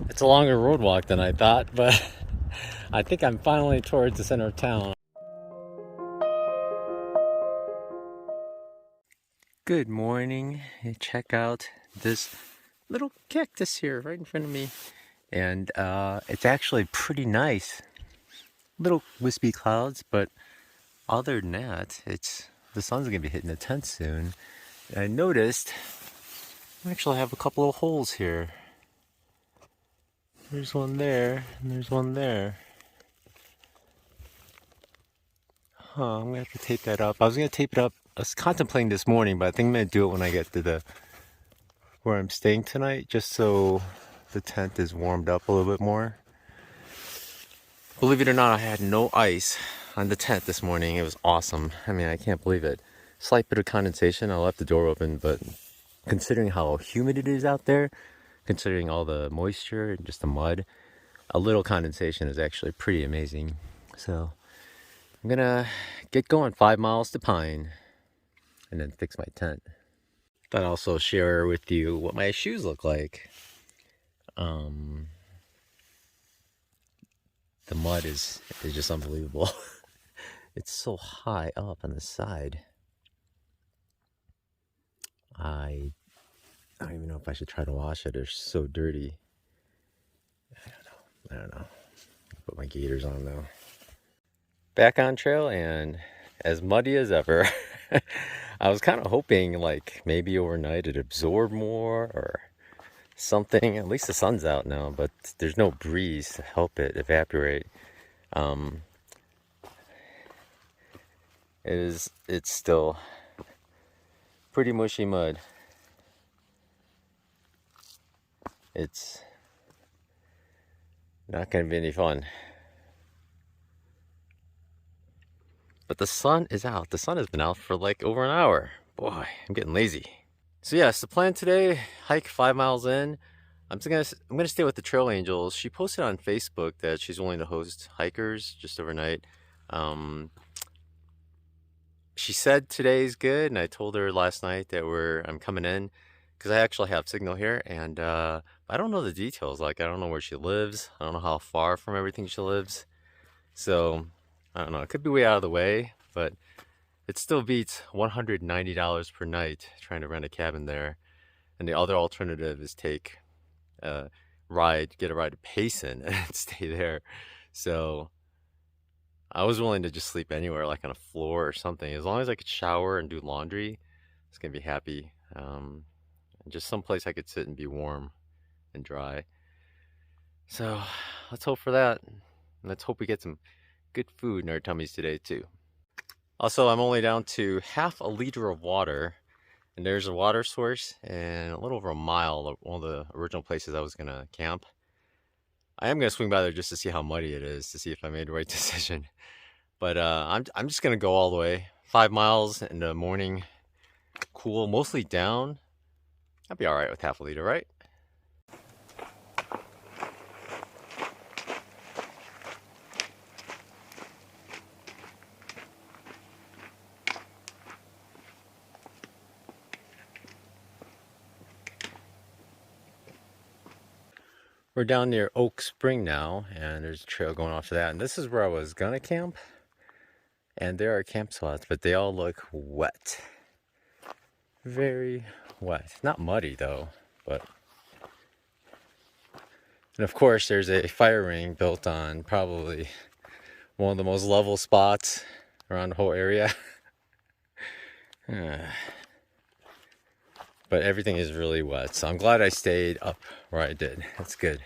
It's a longer road walk than I thought, but I think I'm finally towards the center of town. Good morning. Check out this little cactus here right in front of me. And it's actually pretty nice. Little wispy clouds, but other than that, the sun's gonna be hitting the tent soon. And I noticed I actually have a couple of holes here. There's one there, and there's one there. I'm gonna have to tape that up. I was gonna tape it up. I was contemplating this morning, but I think I'm gonna do it when I get to where I'm staying tonight, just so the tent is warmed up a little bit more. Believe it or not, I had no ice on the tent this morning. It was awesome. I mean, I can't believe it. Slight bit of condensation. I left the door open, but considering how humid it is out there, considering all the moisture and just the mud, a little condensation is actually pretty amazing. So I'm gonna get going 5 miles to Pine and then fix my tent. Thought I'd also share with you what my shoes look like. The mud is just unbelievable. It's so high up on the side. I don't even know if I should try to wash it. They're so dirty. I don't know. Put my gaiters on though. Back on trail and as muddy as ever. I was kind of hoping like maybe overnight it'd absorb more or something. At least the sun's out now, but there's no breeze to help it evaporate. It's still pretty mushy mud. It's not going to be any fun. But the sun is out. The sun has been out for like over an hour. Boy, I'm getting lazy. So yes, the plan today, hike 5 miles in. I'm gonna stay with the Trail Angels. She posted on Facebook that she's willing to host hikers just overnight. She said today's good, and I told her last night that I'm coming in because I actually have signal here, and I don't know the details. Like I don't know where she lives. I don't know how far from everything she lives. So I don't know. It could be way out of the way, but it still beats $190 per night trying to rent a cabin there. And the other alternative is get a ride to Payson and stay there. So I was willing to just sleep anywhere, like on a floor or something. As long as I could shower and do laundry, I was gonna be happy. And just someplace I could sit and be warm and dry. So let's hope for that. And let's hope we get some good food in our tummies today too. Also, I'm only down to half a liter of water, and there's a water source and a little over a mile of one of the original places I was gonna camp. I am gonna swing by there just to see how muddy it is, to see if I made the right decision. But I'm just gonna go all the way 5 miles in the morning, cool, mostly down. I'll be all right with half a liter, right? We're down near Oak Spring now, and there's a trail going off to that. And this is where I was gonna camp. And there are camp spots, but they all look wet. Very wet. Not muddy though, but. And of course, there's a fire ring built on probably one of the most level spots around the whole area. But everything is really wet, so I'm glad I stayed up where I did. That's good.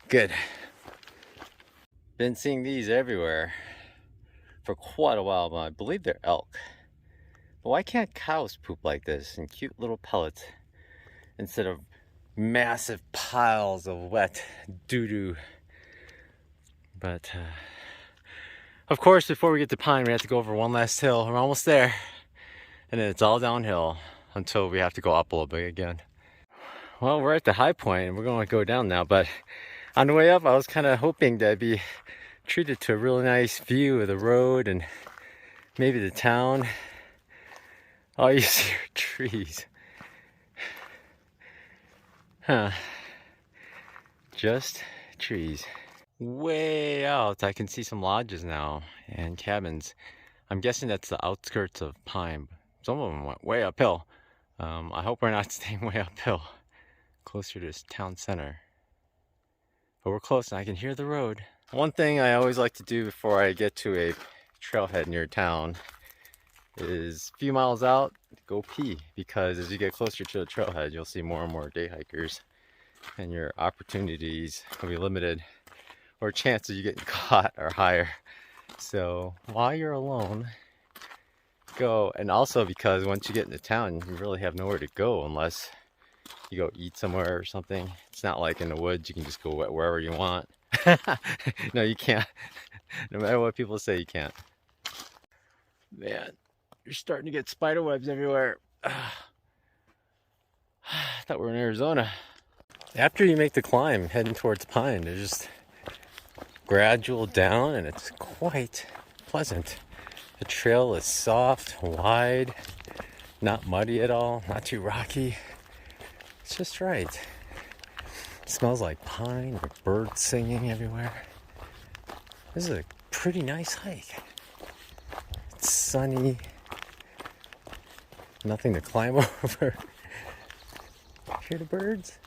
Good. Been seeing these everywhere for quite a while, but I believe they're elk. But why can't cows poop like this in cute little pellets instead of massive piles of wet doo-doo? But of course, before we get to Pine, we have to go over one last hill. We're almost there, and then it's all downhill until we have to go up a little bit again. Well, we're at the high point and we're going to go down now, but on the way up I was kind of hoping to be treated to a really nice view of the road and maybe the town. All you see are trees. Just trees. Way out, I can see some lodges now and cabins. I'm guessing that's the outskirts of Pine. Some of them went way uphill. I hope we're not staying way uphill, closer to this town center. But we're close and I can hear the road. One thing I always like to do before I get to a trailhead near town is a few miles out, go pee, because as you get closer to the trailhead, you'll see more and more day hikers and your opportunities will be limited, or chances of you getting caught are higher. So while you're alone, go. And also because once you get into town, you really have nowhere to go unless you go eat somewhere or something. It's not like in the woods, you can just go wherever you want. No, you can't. No matter what people say, you can't. Man, you're starting to get spider webs everywhere. I thought we were in Arizona. After you make the climb heading towards Pine, there's just gradual down and it's quite pleasant. The trail is soft, wide, not muddy at all, not too rocky. It's just right. It smells like pine with birds singing everywhere. This is a pretty nice hike. It's sunny. Nothing to climb over. Hear the birds?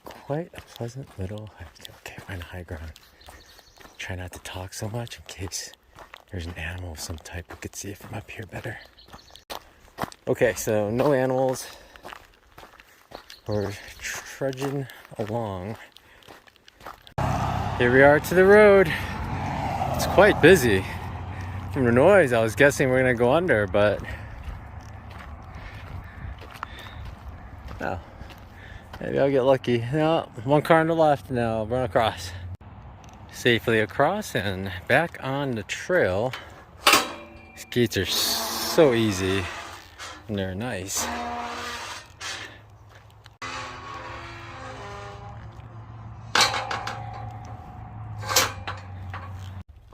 Quite a pleasant little hike. Okay, we're on high ground. Try not to talk so much in case there's an animal of some type. We could see it from up here better. Okay, so no animals. We're trudging along. Here we are to the road. It's quite busy. From the noise, I was guessing we're gonna go under, but no. Maybe I'll get lucky. No, one car on the left, now I'll run across. Safely across and back on the trail. These gates are so easy and they're nice.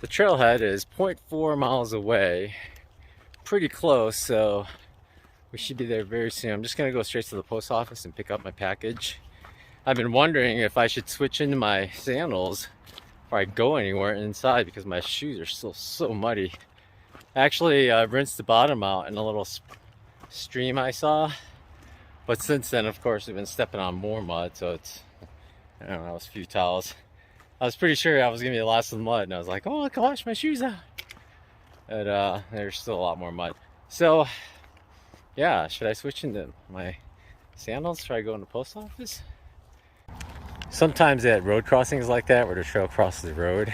The trailhead is 0.4 miles away, pretty close, so we should be there very soon. I'm just gonna go straight to the post office and pick up my package. I've been wondering if I should switch into my sandals before I go anywhere inside because my shoes are still so muddy. Actually, I rinsed the bottom out in a little stream I saw, but since then, of course, we've been stepping on more mud, so it's, I don't know, it's a few towels. I was pretty sure I was gonna be the last of the mud, and I was like, oh, I can wash my shoes out. But there's still a lot more mud. So, yeah, should I switch into my sandals? Should I go in the post office? Sometimes at road crossings like that, where the trail crosses the road,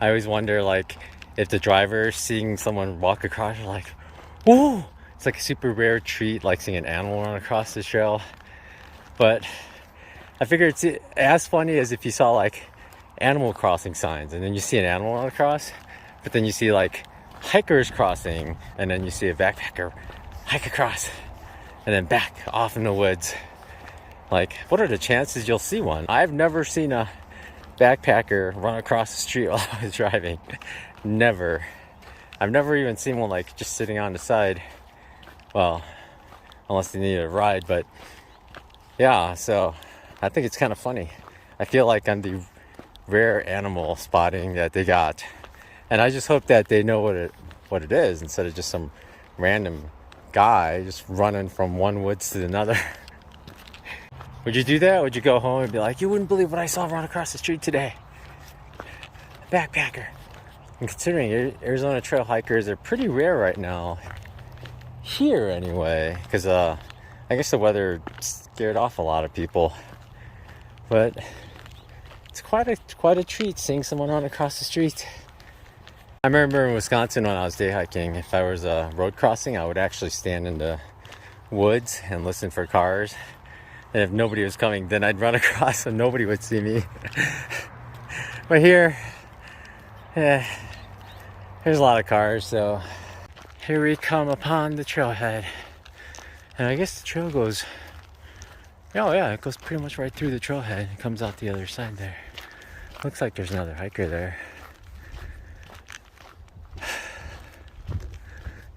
I always wonder, like, if the driver seeing someone walk across, you're like, whoa! It's like a super rare treat, like seeing an animal run across the trail. But I figure it's as funny as if you saw, like, animal crossing signs and then you see an animal run across, but then you see like hikers crossing and then you see a backpacker hike across and then back off in the woods. Like, what are the chances you'll see one? I've never seen a backpacker run across the street while I was driving. Never. I've never even seen one like just sitting on the side. Well, unless they needed a ride, but yeah, so I think it's kind of funny. I feel like I'm the rare animal spotting that they got, and I just hope that they know what it is instead of just some random guy just running from one woods to another. Would you do that? Would you go home and be like, you wouldn't believe what I saw run across the street today? Backpacker. And considering Arizona trail hikers are pretty rare right now, here anyway, because I guess the weather scared off a lot of people, but it's quite a treat seeing someone run across the street. I remember in Wisconsin when I was day hiking, if I was road crossing, I would actually stand in the woods and listen for cars. And if nobody was coming, then I'd run across and nobody would see me. But here, yeah, there's a lot of cars, so here we come upon the trailhead. And I guess the trail goes, oh yeah, it goes pretty much right through the trailhead. It comes out the other side there. Looks like there's another hiker there.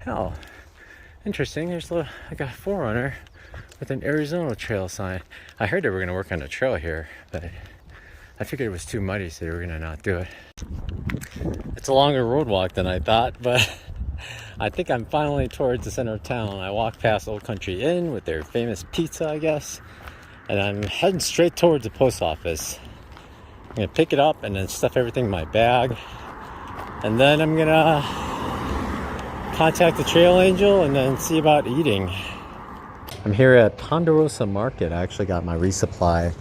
Oh, interesting. There's like a forerunner with an Arizona trail sign. I heard they were going to work on a trail here, but I figured it was too muddy, so they were going to not do it. It's a longer road walk than I thought, but I think I'm finally towards the center of town. I walked past Old Country Inn with their famous pizza, I guess, and I'm heading straight towards the post office. I'm going to pick it up and then stuff everything in my bag, and then I'm going to contact the trail angel and then see about eating. I'm here at Ponderosa Market. I actually got my resupply.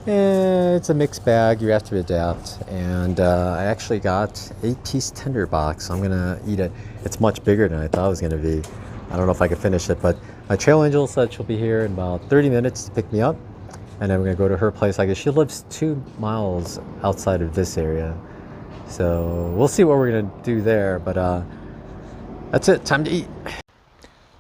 It's a mixed bag, you have to adapt, and I actually got 8-piece tender box. I'm gonna eat it. It's much bigger than I thought it was gonna be. I don't know if I can finish it, but my trail angel said she'll be here in about 30 minutes to pick me up, and then we're gonna go to her place. I guess she lives 2 miles outside of this area, so we'll see what we're gonna do there, but that's it, time to eat.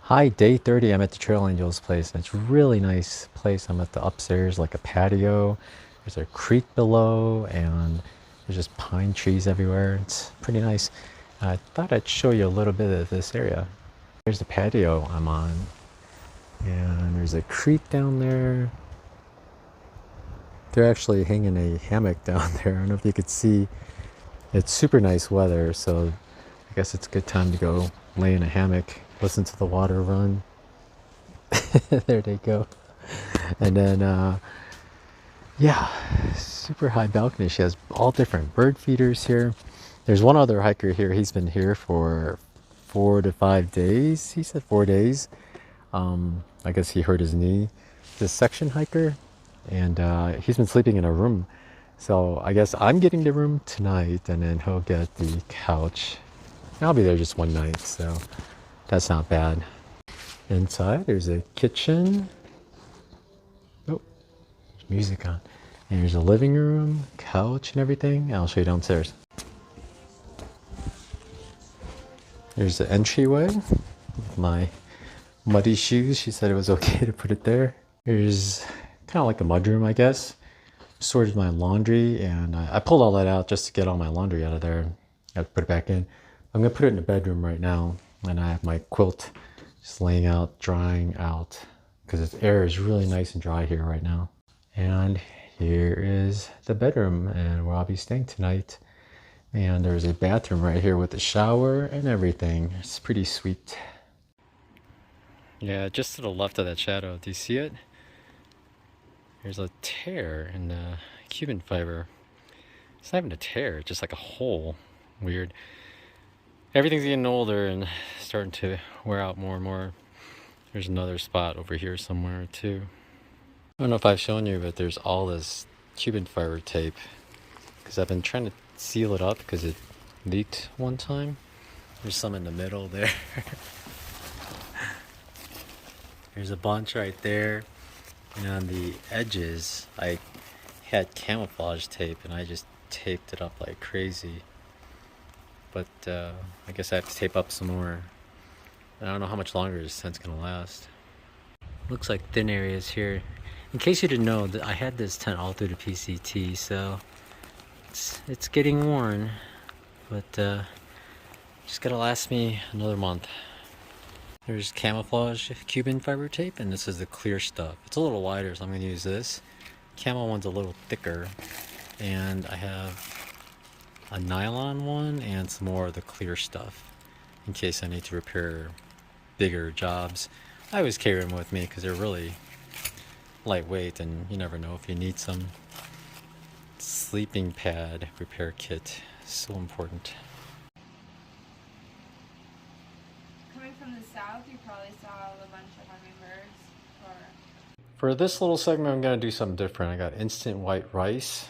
Hi, day 30. I'm at the Trail Angel's place, and it's a really nice place. I'm at the upstairs, like a patio. There's a creek below, and there's just pine trees everywhere. It's pretty nice. I thought I'd show you a little bit of this area. There's the patio I'm on, and there's a creek down there. They're actually hanging a hammock down there. I don't know if you could see. It's super nice weather, so I guess it's a good time to go lay in a hammock. Listen to the water run. There they go. And then, yeah, super high balcony. She has all different bird feeders here. There's one other hiker here. He's been here for 4 to 5 days. He said 4 days. I guess he hurt his knee. This section hiker, and he's been sleeping in a room. So I guess I'm getting the room tonight, and then he'll get the couch. And I'll be there just one night, so that's not bad. Inside, there's a kitchen. Oh, there's music on. And there's a living room, couch, and everything. I'll show you downstairs. There's the entryway with my muddy shoes. She said it was okay to put it there. There's kind of like a mudroom, I guess. Sorted my laundry, and I pulled all that out just to get all my laundry out of there. I have to put it back in. I'm gonna put it in the bedroom right now. And I have my quilt just laying out, drying out, because the air is really nice and dry here right now. And here is the bedroom, and where I'll be staying tonight. And there's a bathroom right here with a shower and everything. It's pretty sweet. Yeah, just to the left of that shadow, do you see it? There's a tear in the Cuban fiber. It's not even a tear, it's just like a hole. Weird. Everything's getting older and starting to wear out more and more. There's another spot over here somewhere too. I don't know if I've shown you, but there's all this Cuban fiber tape, because I've been trying to seal it up because it leaked one time. There's some in the middle there. There's a bunch right there. And on the edges, I had camouflage tape and I just taped it up like crazy. But I guess I have to tape up some more. I don't know how much longer this tent's gonna last. Looks like thin areas here. In case you didn't know, I had this tent all through the PCT, so it's getting worn, but just gotta last me another month. There's camouflage Cuban fiber tape, and this is the clear stuff. It's a little wider, so I'm gonna use this. Camo one's a little thicker, and I have a nylon one and some more of the clear stuff in case I need to repair bigger jobs. I always carry them with me because they're really lightweight, and you never know if you need some. Sleeping pad repair kit, so important. Coming from the south, you probably saw a bunch of hummingbirds. For this little segment, I'm going to do something different. I got instant white rice.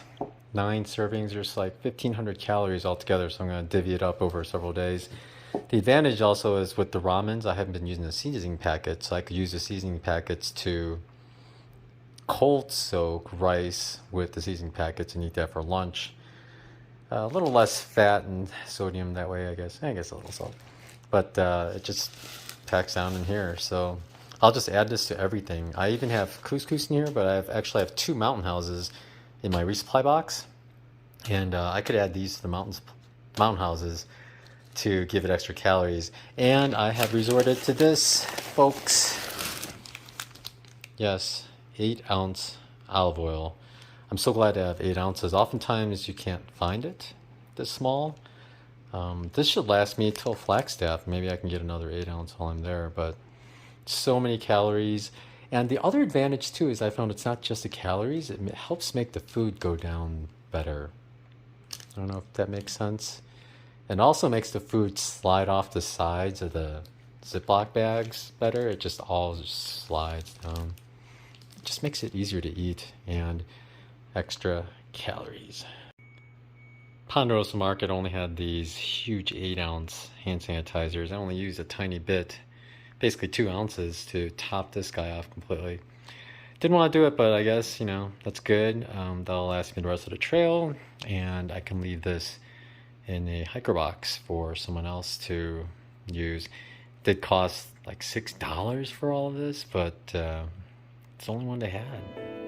9 servings, there's like 1,500 calories altogether, so I'm going to divvy it up over several days. The advantage also is with the ramens, I haven't been using the seasoning packets, so I could use the seasoning packets to cold soak rice with the seasoning packets and eat that for lunch. A little less fat and sodium that way, I guess. I guess a little salt. But it just packs down in here, so I'll just add this to everything. I even have couscous in here, but I actually have 2 mountain houses in my resupply box, and I could add these to the mountain houses to give it extra calories. And I have resorted to this, folks. Yes, 8 ounce olive oil. I'm so glad to have 8 ounces. Oftentimes you can't find it this small. This should last me till Flagstaff. Maybe I can get another 8 ounce while I'm there, but so many calories. And the other advantage too is I found it's not just the calories, it helps make the food go down better. I don't know if that makes sense. And also makes the food slide off the sides of the Ziploc bags better. It just all just slides down. It just makes it easier to eat and extra calories. Ponderosa Market only had these huge 8 ounce hand sanitizers. I only used a tiny bit, basically 2 ounces, to top this guy off completely. Didn't want to do it, but I guess, that's good. That'll last me the rest of the trail, and I can leave this in a hiker box for someone else to use. It did cost like $6 for all of this, but it's the only one they had.